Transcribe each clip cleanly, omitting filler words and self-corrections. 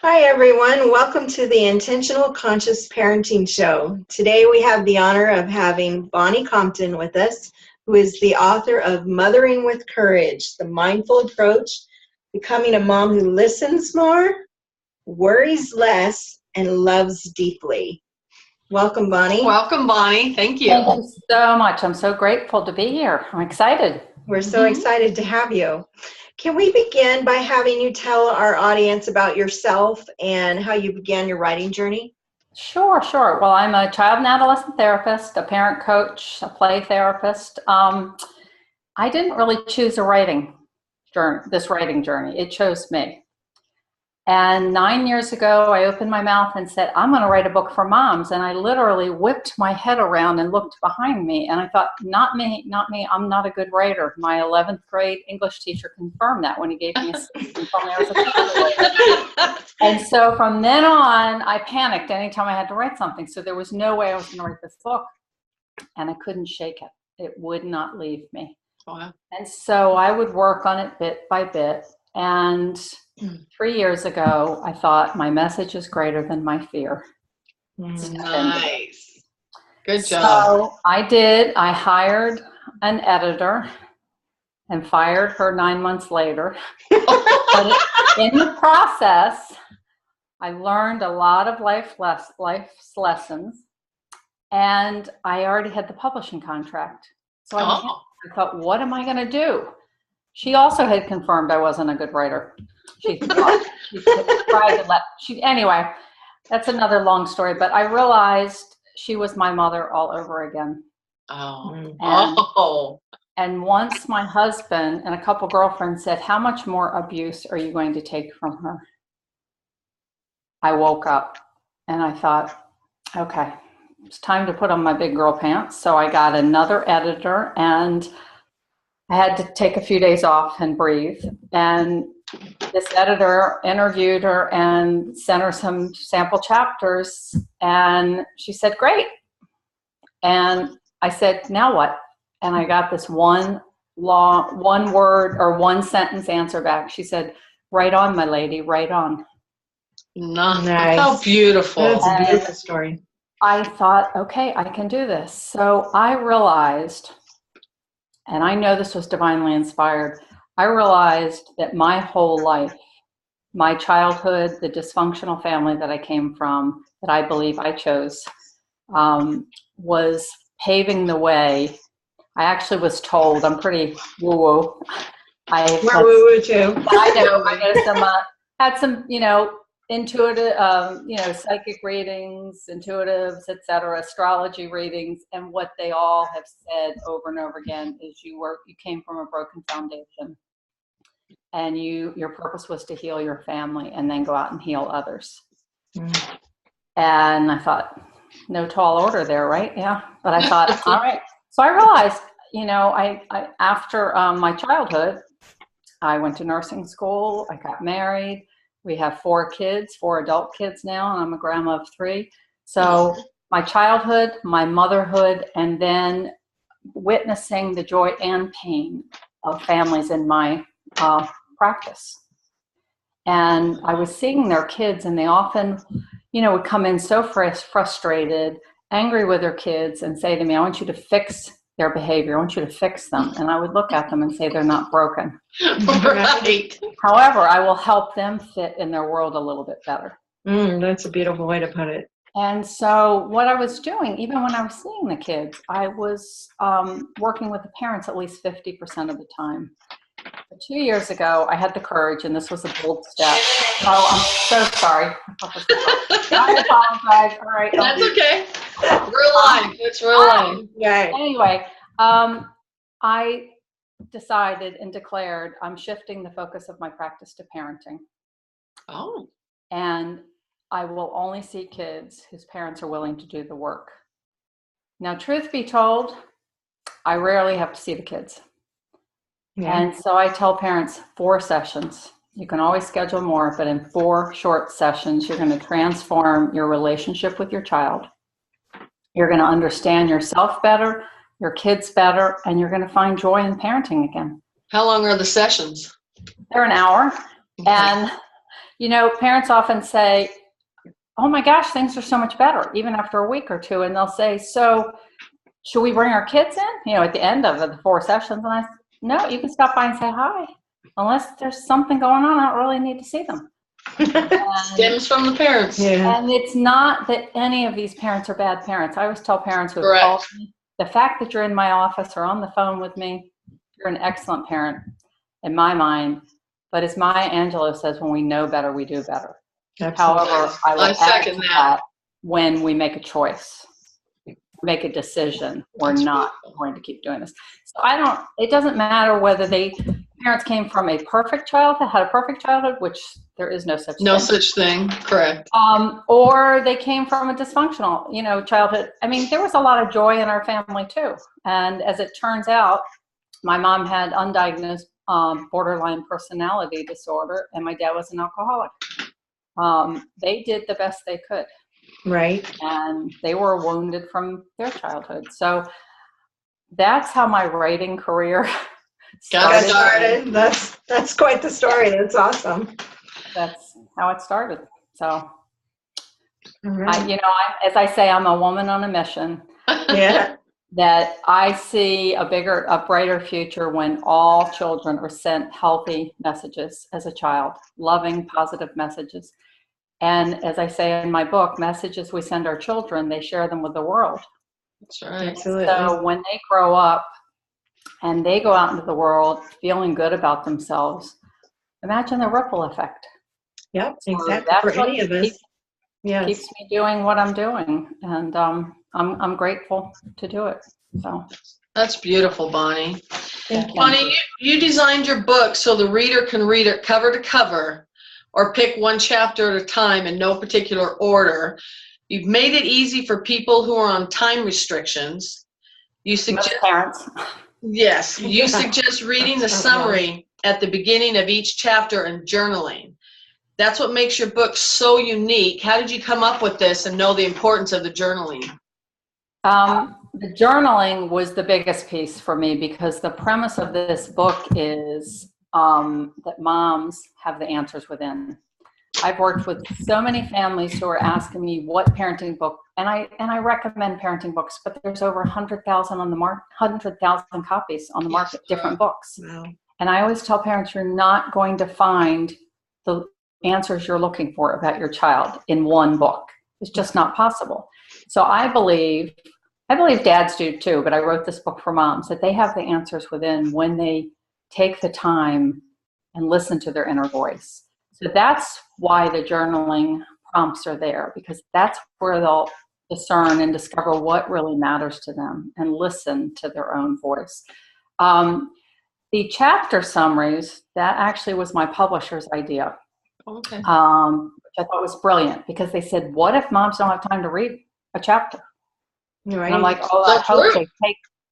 Hi, everyone. Welcome to the Intentional Conscious Parenting Show. Today we have the honor of having Bonnie Compton with us, who is the author of Mothering with Courage, the Mindful Approach, Becoming a Mom Who Listens More, Worries Less, and Loves Deeply. Welcome, Bonnie. Welcome, Bonnie. Thank you. Thank you so much. I'm so grateful to be here. I'm excited. We're so excited to have you. Can we begin by having you tell our audience about yourself and how you began your writing journey? Sure. Well, I'm a child and adolescent therapist, a parent coach, a play therapist. I didn't really choose this writing journey. It chose me. And 9 years ago, I opened my mouth and said, I'm going to write a book for moms. And I literally whipped my head around and looked behind me. And I thought, not me. I'm not a good writer. My 11th grade English teacher confirmed that when he gave me a speech and told me I was a good writer. And so from then on, I panicked anytime I had to write something. So there was no way I was going to write this book. And I couldn't shake it. It would not leave me. Wow. And so I would work on it bit by bit. And 3 years ago, I thought my message is greater than my fear. Nice. Good job. So I did. I hired an editor and fired her 9 months later. But in the process, I learned a lot of life's lessons, and I already had the publishing contract. So I thought, what am I going to do? She also had confirmed I wasn't a good writer. Anyway, that's another long story, but I realized she was my mother all over again. And once my husband and a couple girlfriends said, how much more abuse are you going to take from her? I woke up and I thought, okay, it's time to put on my big girl pants. So I got another editor and I had to take a few days off and breathe. And this editor interviewed her and sent her some sample chapters. And she said, great. And I said, now what? And I got this one word or one sentence answer back. She said, right on, my lady, right on. Nice. How beautiful. That's a beautiful story. I thought, okay, I can do this. So I realized, and I know this was divinely inspired, I realized that my whole life, my childhood, the dysfunctional family that I came from, that I believe I chose, was paving the way. I actually was told, I'm pretty woo-woo. We're woo-woo too. I know. I had some, intuitive, psychic readings, intuitives, etc., astrology readings, and what they all have said over and over again is you came from a broken foundation, and your purpose was to heal your family and then go out and heal others. And I thought, no tall order there, right? Yeah, but I thought, all right. So I realized, I after my childhood, I went to nursing school. I got married. We have 4 adult kids now, and I'm a grandma of 3. So my childhood, my motherhood, and then witnessing the joy and pain of families in my practice. And I was seeing their kids, and they often, would come in so frustrated, angry with their kids, and say to me, I want you to fix their behavior. I want you to fix them. And I would look at them and say, they're not broken. Right. However, I will help them fit in their world a little bit better. That's a beautiful way to put it. And so what I was doing, even when I was seeing the kids, I was working with the parents at least 50% of the time. But 2 years ago, I had the courage, and this was a bold step. Oh, I'm so sorry. I apologize. All right. That's okay. Real life. It's real life. Yeah. Anyway, I decided and declared I'm shifting the focus of my practice to parenting. Oh. And I will only see kids whose parents are willing to do the work. Now, truth be told, I rarely have to see the kids. Yeah. And so I tell parents 4 sessions. You can always schedule more, but in 4 short sessions, you're going to transform your relationship with your child. You're going to understand yourself better, your kids better, and you're going to find joy in parenting again. How long are the sessions? They're an hour. And You know, parents often say, oh my gosh, things are so much better, even after a week or two. And they'll say, so should we bring our kids in? You know, at the end of the 4 sessions. And I said, no, you can stop by and say hi. Unless there's something going on, I don't really need to see them. Stems from the parents. Yeah. And it's not that any of these parents are bad parents. I always tell parents who Correct. call me, the fact that you're in my office or on the phone with me, you're an excellent parent in my mind. But as Maya Angelou says, when we know better, we do better. Absolutely. However, I will I add second to that. when we make a choice, make a decision, we're not going to keep doing this. So it doesn't matter whether parents came from a perfect childhood, had a perfect childhood, which there is no such No thing. such thing. Correct. Or they came from a dysfunctional, childhood. I mean, there was a lot of joy in our family too. And as it turns out, my mom had undiagnosed borderline personality disorder, and my dad was an alcoholic. They did the best they could. Right. And they were wounded from their childhood. So that's how my writing career started. That's quite the story. That's awesome. That's how it started. So, All right. as I say, I'm a woman on a mission. Yeah. That I see a brighter future when all children are sent healthy messages as a child, loving, positive messages. And as I say in my book, messages we send our children, they share them with the world. That's right. Absolutely. So when they grow up and they go out into the world feeling good about themselves, imagine the ripple effect. Yep, So exactly. that's For what any of us. Yes. keeps me doing what I'm doing. And I'm grateful to do it. So That's beautiful, Bonnie. Thank you. Bonnie, you designed your book so the reader can read it cover to cover or pick one chapter at a time in no particular order. You've made it easy for people who are on time restrictions. You suggest parents. Yes, you Yeah. suggest reading the That's summary at the beginning of each chapter and journaling. That's what makes your book so unique. How did you come up with this and know the importance of the journaling? The journaling was the biggest piece for me because the premise of this book is that moms have the answers within. I've worked with so many families who are asking me what parenting book, and I recommend parenting books, but there's over 100,000 on the market, 100,000 copies on the market, different books. Wow. And I always tell parents, you're not going to find the answers you're looking for about your child in one book. It's just not possible. So I believe dads do too, but I wrote this book for moms, that they have the answers within when they take the time and listen to their inner voice. So that's why the journaling prompts are there, because that's where they'll discern and discover what really matters to them and listen to their own voice. The chapter summaries, that actually was my publisher's idea, Okay. which I thought was brilliant, because they said, what if moms don't have time to read a chapter? Right. And I'm like,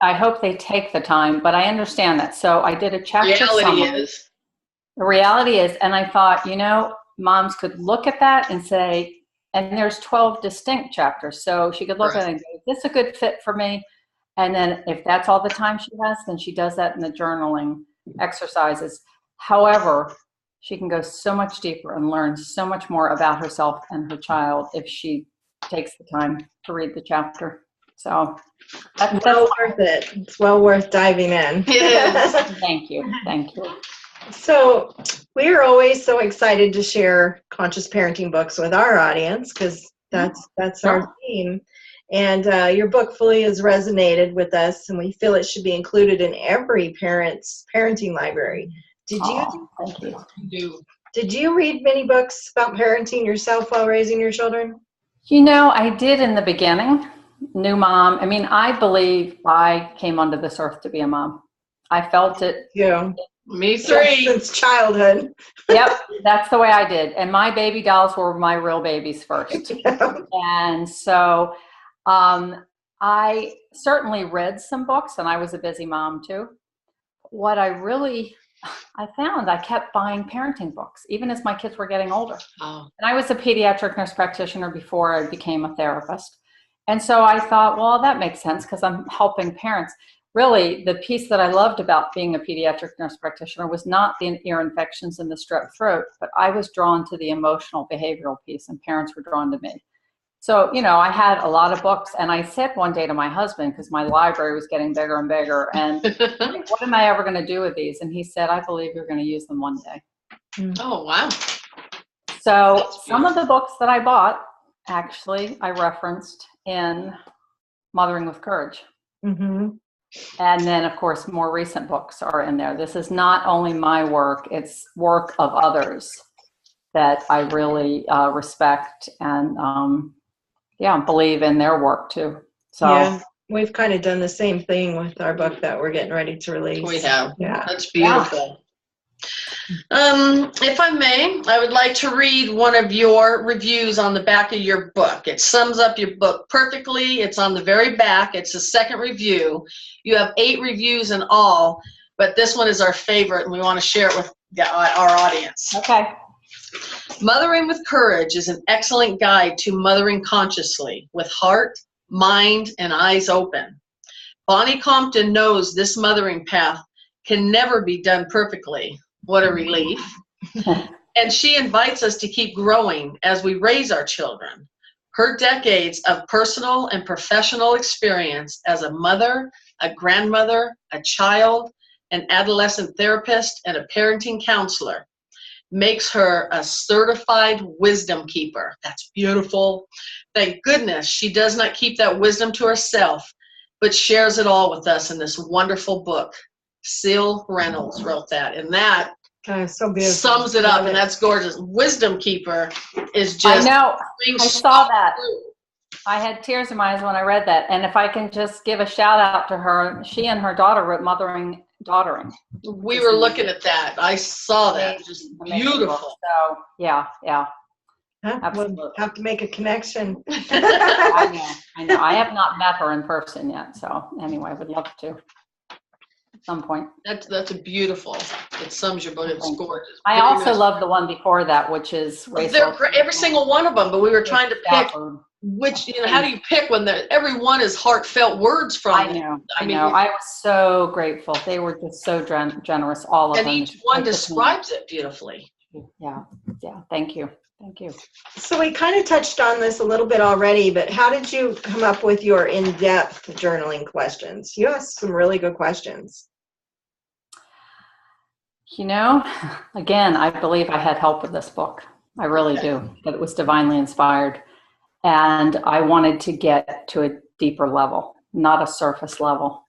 I hope they take the time, but I understand that. So I did a chapter summary. The reality is, and I thought, moms could look at that and say, and there's 12 distinct chapters. So she could look at it and go, is this a good fit for me? And then if that's all the time she has, then she does that in the journaling exercises. However, she can go so much deeper and learn so much more about herself and her child if she takes the time to read the chapter. So that's well worth it. It's well worth diving in. Yes. Thank you. So we're always so excited to share conscious parenting books with our audience because that's our theme. And your book fully has resonated with us, and we feel it should be included in every parent's parenting library. Thank you. Did you read many books about parenting yourself while raising your children? I did in the beginning. New mom. I mean, I believe I came onto this earth to be a mom. I felt it. Yeah. Me too. Since childhood. Yep, that's the way I did. And my baby dolls were my real babies first. And so I certainly read some books, and I was a busy mom too. What I found, I kept buying parenting books, even as my kids were getting older. Oh. And I was a pediatric nurse practitioner before I became a therapist. And so I thought, well, that makes sense because I'm helping parents. really the piece that I loved about being a pediatric nurse practitioner was not the ear infections and the strep throat, but I was drawn to the emotional behavioral piece, and parents were drawn to me. So, I had a lot of books, and I said one day to my husband, because my library was getting bigger and bigger, and what am I ever going to do with these? And he said, I believe you're going to use them one day. Oh, wow. So some of the books that I bought, actually, I referenced in Mothering with Courage. Mm-hmm. And then, of course, more recent books are in there. This is not only my work, it's work of others that I really respect and, believe in their work too. So yeah, we've kind of done the same thing with our book that we're getting ready to release. We have. Yeah. That's beautiful. If I may, I would like to read one of your reviews on the back of your book. It sums up your book perfectly. It's on the very back. It's the second review. You have 8 reviews in all, but this one is our favorite, and we want to share it with our audience. Okay. Mothering with Courage is an excellent guide to mothering consciously, with heart, mind, and eyes open. Bonnie Compton knows this mothering path can never be done perfectly. What a relief. And she invites us to keep growing as we raise our children. Her decades of personal and professional experience as a mother, a grandmother, a child, an adolescent therapist, and a parenting counselor makes her a certified wisdom keeper. That's beautiful. Thank goodness she does not keep that wisdom to herself, but shares it all with us in this wonderful book. Seal Reynolds wrote that, and that So beautiful. sums it up, and that's gorgeous. Wisdom keeper is just. I know. I saw that. Through. I had tears in my eyes when I read that. And if I can just give a shout out to her, she and her daughter wrote Mothering Daughtering. We were looking at that. I saw that. Just Amazing beautiful. book. So yeah. Huh? Absolutely. We'll have to make a connection. I know. I have not met her in person yet. So anyway, I would love to at some point. That's a beautiful. It sums your book. It's gorgeous. I also love the one before that, which is They're every single one of them, but we were trying to pick which, how do you pick when every one is heartfelt words from I know. I was so grateful. They were just so generous, all of them. And each one describes it beautifully. Yeah. Thank you. So we kind of touched on this a little bit already, but how did you come up with your in-depth journaling questions? You asked some really good questions. Again, I believe I had help with this book. I really do. That it was divinely inspired. And I wanted to get to a deeper level, not a surface level.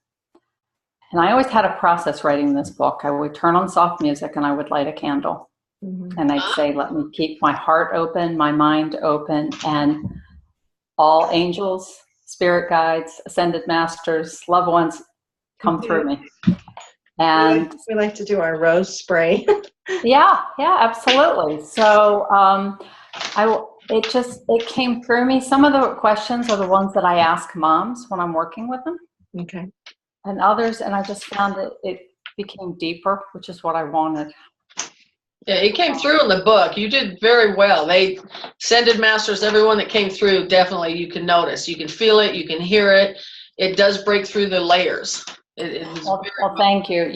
And I always had a process writing this book. I would turn on soft music and I would light a candle. Mm-hmm. And I'd say, let me keep my heart open, my mind open, and all angels, spirit guides, ascended masters, loved ones come through me. And we like to do our rose spray. yeah, absolutely. So it came through me. Some of the questions are the ones that I ask moms when I'm working with them. Okay. And others, and I just found it became deeper, which is what I wanted. Yeah, it came through in the book. You did very well. They ascended masters, everyone that came through, definitely you can notice. You can feel it, you can hear it. It does break through the layers. Well, thank you.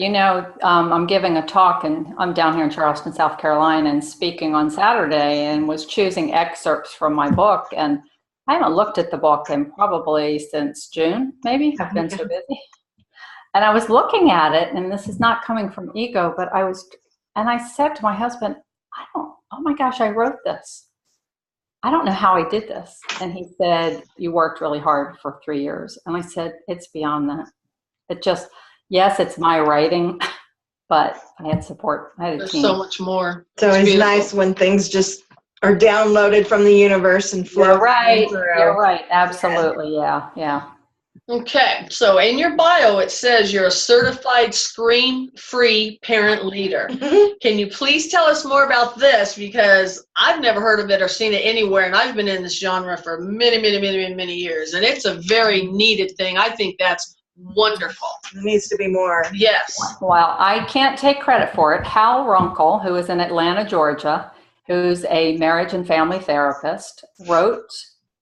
I'm giving a talk, and I'm down here in Charleston, South Carolina, and speaking on Saturday, and was choosing excerpts from my book. And I haven't looked at the book in probably since June, maybe. I've been so busy. And I was looking at it, and this is not coming from ego, but I said to my husband, oh my gosh, I wrote this. I don't know how I did this. And he said, you worked really hard for 3 years. And I said, it's beyond that. Yes, it's my writing, but I had support. I had a There's team. so much more. So it's nice when things just are downloaded from the universe and flow. You're right. Absolutely. Yeah. Okay. So in your bio, it says you're a certified screen-free parent leader. Can you please tell us more about this? Because I've never heard of it or seen it anywhere, and I've been in this genre for many, many, many, many years, and it's a very needed thing. I think that's wonderful. It needs to be more. Yes. Well, I can't take credit for it. Hal Runkle, who is in Atlanta, Georgia, who's a marriage and family therapist, wrote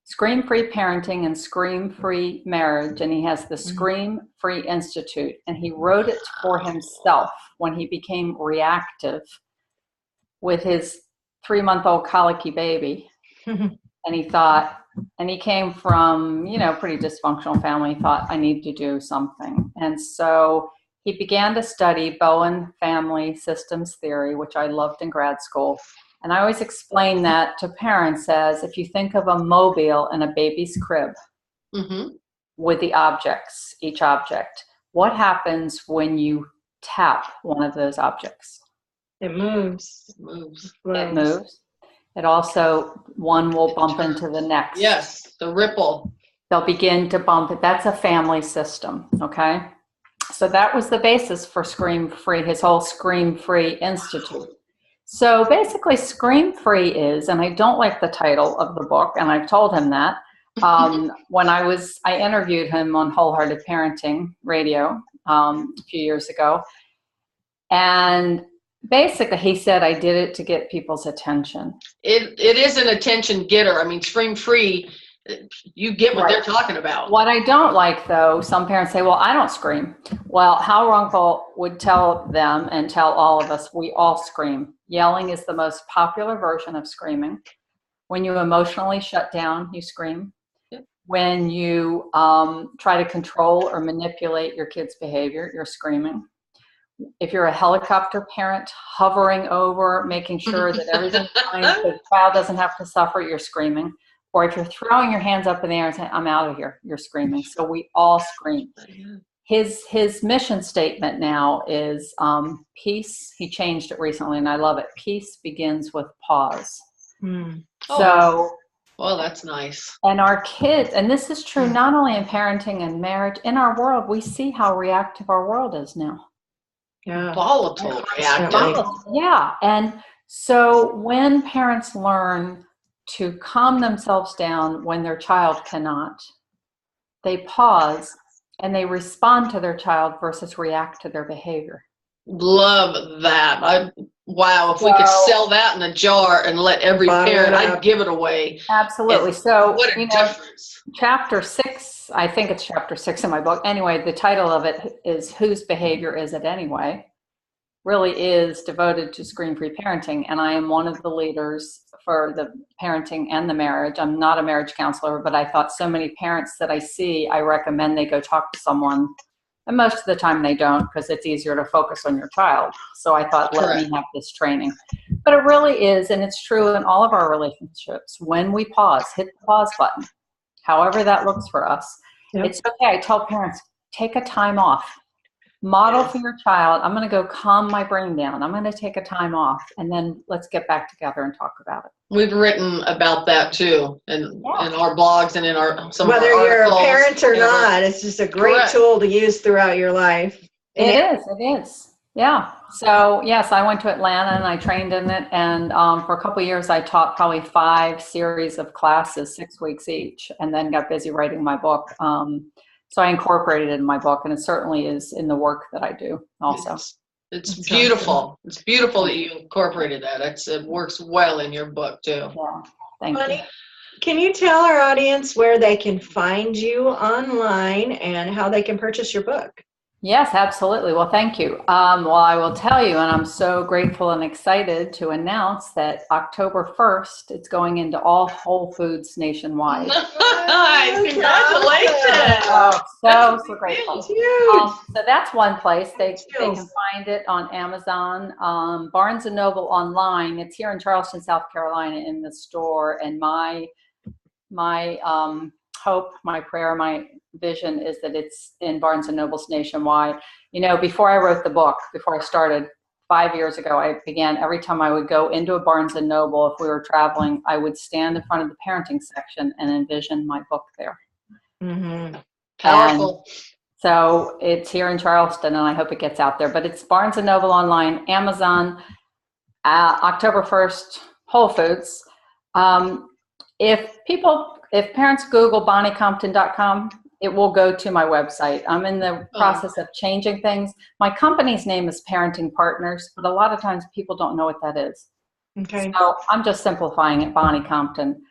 Scream-Free Parenting and Scream-Free Marriage, and he has the Scream-Free Institute, and he wrote it for himself when he became reactive with his 3-month-old colicky baby. And he thought, and he came from, pretty dysfunctional family. He thought, I need to do something. And so he began to study Bowen family systems theory, which I loved in grad school. And I always explain that to parents as if you think of a mobile and a baby's crib with the objects, each object, what happens when you tap one of those objects? It moves. It moves. It also, one will bump into the next. Yes, the ripple. They'll begin to bump it. That's a family system, okay? So that was the basis for Scream-Free, his whole Scream-Free Institute. So basically Scream-Free is, and I don't like the title of the book, and I've told him that, when I interviewed him on Wholehearted Parenting Radio a few years ago, and basically he said I did it to get people's attention. It is an attention getter. I mean, Scream-Free, you get what they're talking about. What I don't like, though, some parents say, well, I don't scream. Well, Hal Runkle would tell them and tell all of us, we all scream. Yelling is the most popular version of screaming. When you emotionally shut down, you scream. Yep. When you try to control or manipulate your kid's behavior, you're screaming. If you're a helicopter parent hovering over, making sure that everything's fine so the child doesn't have to suffer, you're screaming. Or if you're throwing your hands up in the air and saying, I'm out of here, you're screaming. So we all scream. His mission statement now is peace. He changed it recently, and I love it. Peace begins with pause. So, well, that's nice. And our kids, and this is true not only in parenting and marriage, in our world, we see how reactive our world is now. Yeah. Volatile, reactive. Yeah. And so when parents learn to calm themselves down when their child cannot, they pause and they respond to their child versus react to their behavior. Love that. Wow, if we could sell that in a jar and let every parent, I'd give it away. Absolutely. And so what a difference. Chapter 6, I think it's chapter 6 in my book. Anyway, the title of it is Whose Behavior Is It Anyway? Really is devoted to Scream-Free Parenting, and I am one of the leaders for the parenting and the marriage. I'm not a marriage counselor, but I thought so many parents that I see, I recommend they go talk to someone, and most of the time they don't because it's easier to focus on your child. So I thought, let me have this training. But it really is, and it's true in all of our relationships. When we pause, hit the pause button, however that looks for us. Yep. It's okay. I tell parents, take a time off. Model for your child. I'm going to go calm my brain down. I'm going to take a time off, and then let's get back together and talk about it. We've written about that too, in our blogs and in some whether of our you're articles, a parent or not, it's just a great tool to use throughout your life. It is. Yeah. So yes, I went to Atlanta and I trained in it, and for a couple of years I taught probably 5 series of classes, 6 weeks each, and then got busy writing my book. So I incorporated it in my book, and it certainly is in the work that I do also. It's beautiful. It's beautiful that you incorporated that. It works well in your book too. Yeah. Thank you. Can you tell our audience where they can find you online and how they can purchase your book? Yes, absolutely. Well, thank you. Well, I will tell you, and I'm so grateful and excited to announce that October 1st, it's going into all Whole Foods nationwide. Nice. Congratulations. Oh, so grateful. So that's one place. They can find it on Amazon, Barnes & Noble online. It's here in Charleston, South Carolina in the store. And my hope, my prayer, my vision is that it's in Barnes & Noble's nationwide. You know, before I wrote the book, before I started 5 years ago, I began every time I would go into a Barnes & Noble, if we were traveling, I would stand in front of the parenting section and envision my book there. Mm-hmm. Powerful. And so it's here in Charleston, and I hope it gets out there. But it's Barnes & Noble online, Amazon, October 1st, Whole Foods. If parents Google BonnieCompton.com, it will go to my website. I'm in the process of changing things. My company's name is Parenting Partners, but a lot of times people don't know what that is. Okay. So I'm just simplifying it, Bonnie Compton.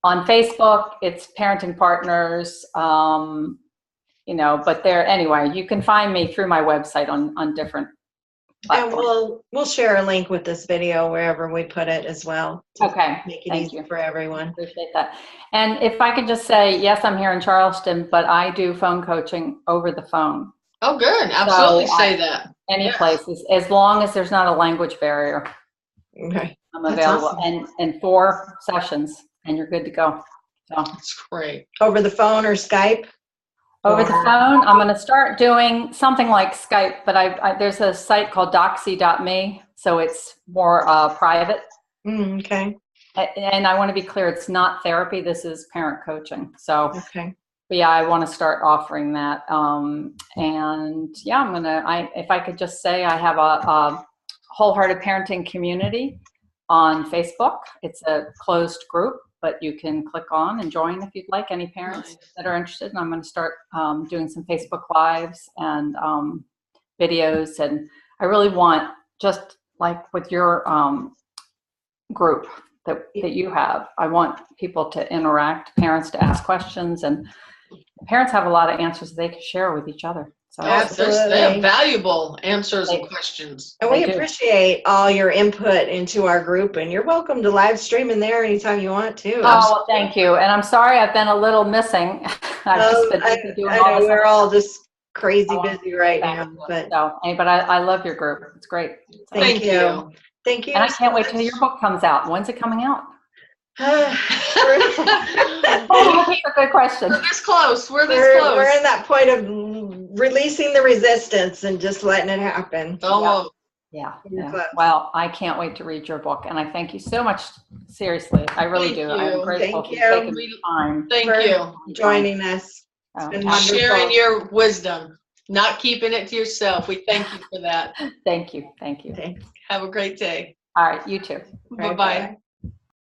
On Facebook, it's Parenting Partners. You know, but there anyway. You can find me through my website on different platforms. And we'll share a link with this video wherever we put it as well. Okay, Make it thank easy you for everyone. Appreciate that. And if I could just say, yes, I'm here in Charleston, but I do phone coaching over the phone. Oh, good. Absolutely So say that. Any Yes. places, as long as there's not a language barrier. Okay. I'm That's available, awesome. and 4 sessions, and you're good to go. So That's great. Over the phone or Skype? over the phone, I'm going to start doing something like Skype, but there's a site called doxy.me, so it's more private. Okay. And I want to be clear, it's not therapy. This is parent coaching. So, Okay. but yeah, I want to start offering that. And yeah, if I could just say, I have a wholehearted parenting community on Facebook. It's a closed group, but you can click on and join if you'd like, any parents that are interested. And I'm going to start doing some Facebook Lives and videos. And I really want, just like with your group that you have, I want people to interact, parents to ask questions, and parents have a lot of answers they can share with each other. So Absolutely. They have valuable answers and questions. And we appreciate all your input into our group, and you're welcome to live stream in there anytime you want to. Oh, well, thank you. And I'm sorry I've been a little missing. I've just been busy doing all this. We're all just crazy busy right now. But I love your group. It's great. So, thank you. Thank you. And I can't wait till your book comes out. When's it coming out? Oh, that's a good question. We're this close. We're in that point of releasing the resistance and just letting it happen. Oh, yeah. Well, I can't wait to read your book, and I thank you so much. Seriously, I really do. I'm grateful for taking the time. Thank you joining us. Sharing your wisdom, not keeping it to yourself. We thank you for that. Thank you. Thank you. Thanks. Have a great day. All right, you too. Bye-bye.